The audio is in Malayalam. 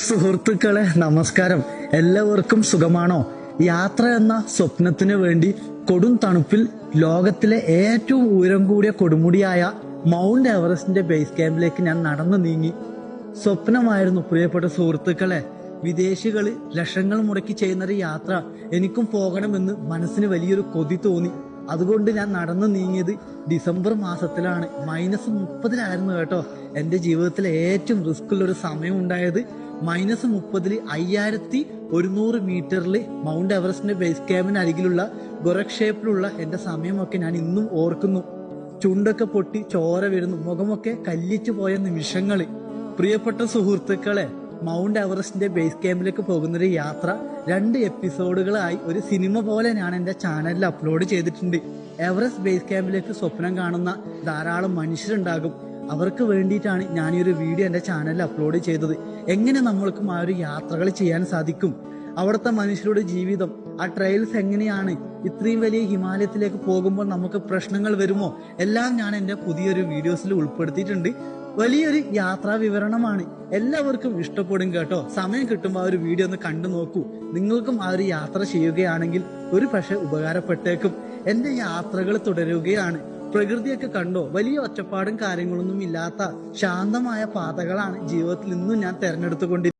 സുഹൃത്തുക്കളെ നമസ്കാരം. എല്ലാവർക്കും സുഖമാണോ? യാത്ര എന്ന സ്വപ്നത്തിന് വേണ്ടി കൊടും തണുപ്പിൽ ലോകത്തിലെ ഏറ്റവും ഉയരം കൂടിയ കൊടുമുടിയായ മൗണ്ട് എവറസ്റ്റിന്റെ ബേസ് ക്യാമ്പിലേക്ക് ഞാൻ നടന്നു നീങ്ങി. സ്വപ്നമായിരുന്നു പ്രിയപ്പെട്ട സുഹൃത്തുക്കളെ. വിദേശികള് ലക്ഷങ്ങൾ മുടക്കി ചെയ്യുന്നൊരു യാത്ര എനിക്കും പോകണമെന്ന് മനസ്സിന് വലിയൊരു കൊതി തോന്നി. അതുകൊണ്ട് ഞാൻ നടന്നു നീങ്ങിയത് ഡിസംബർ മാസത്തിലാണ്. -30 കേട്ടോ. എന്റെ ജീവിതത്തിലെ ഏറ്റവും റിസ്ക് ഉള്ള ഒരു സമയം ഉണ്ടായത് -30 5100 മീറ്ററിൽ മൗണ്ട് എവറസ്റ്റിന്റെ ബേസ് ക്യാമ്പിന് അരികിലുള്ള ഗൊരക്ഷേപ്പിലുള്ള എന്റെ സമയമൊക്കെ ഞാൻ ഇന്നും ഓർക്കുന്നു. ചുണ്ടൊക്കെ പൊട്ടി ചോര വരുന്നു, മുഖമൊക്കെ കല്ലിച്ചു പോയ നിമിഷങ്ങള്. പ്രിയപ്പെട്ട സുഹൃത്തുക്കളെ, മൗണ്ട് എവറസ്റ്റിന്റെ ബേസ് ക്യാമ്പിലേക്ക് പോകുന്നൊരു യാത്ര 2 എപ്പിസോഡുകളായി ഒരു സിനിമ പോലെ ഞാൻ എന്റെ ചാനലിൽ അപ്ലോഡ് ചെയ്തിട്ടുണ്ട്. എവറസ്റ്റ് ബേസ് ക്യാമ്പിലേക്ക് സ്വപ്നം കാണുന്ന ധാരാളം മനുഷ്യരുണ്ടാകും. അവർക്ക് വേണ്ടിയിട്ടാണ് ഞാൻ ഈ ഒരു വീഡിയോ എന്റെ ചാനലിൽ അപ്ലോഡ് ചെയ്തത്. എങ്ങനെ നമ്മൾക്കും ആ ഒരു യാത്രകൾ ചെയ്യാൻ സാധിക്കും, അവിടുത്തെ മനുഷ്യരുടെ ജീവിതം, ആ ട്രയൽസ് എങ്ങനെയാണ്, ഇത്രയും വലിയ ഹിമാലയത്തിലേക്ക് പോകുമ്പോൾ നമുക്ക് പ്രശ്നങ്ങൾ വരുമോ, എല്ലാം ഞാൻ എന്റെ പുതിയൊരു വീഡിയോസിൽ ഉൾപ്പെടുത്തിയിട്ടുണ്ട്. വലിയൊരു യാത്രാ വിവരണമാണ്. എല്ലാവർക്കും ഇഷ്ടപ്പെടും കേട്ടോ. സമയം കിട്ടുമ്പോൾ ആ ഒരു വീഡിയോ ഒന്ന് കണ്ടു നോക്കൂ. നിങ്ങൾക്കും ആ ഒരു യാത്ര ചെയ്യുകയാണെങ്കിൽ ഒരു പക്ഷെ ഉപകാരപ്പെട്ടേക്കും. എന്റെ യാത്രകൾ തുടരുകയാണ്. പ്രകൃതിയൊക്കെ കണ്ടോ? വലിയ ഒച്ചപ്പാടും കാര്യങ്ങളൊന്നും ഇല്ലാത്ത ശാന്തമായ പാതകളാണ് ജീവിതത്തിൽ ഇന്നും ഞാൻ തെരഞ്ഞെടുത്തുകൊണ്ടിരിക്കുന്നത്.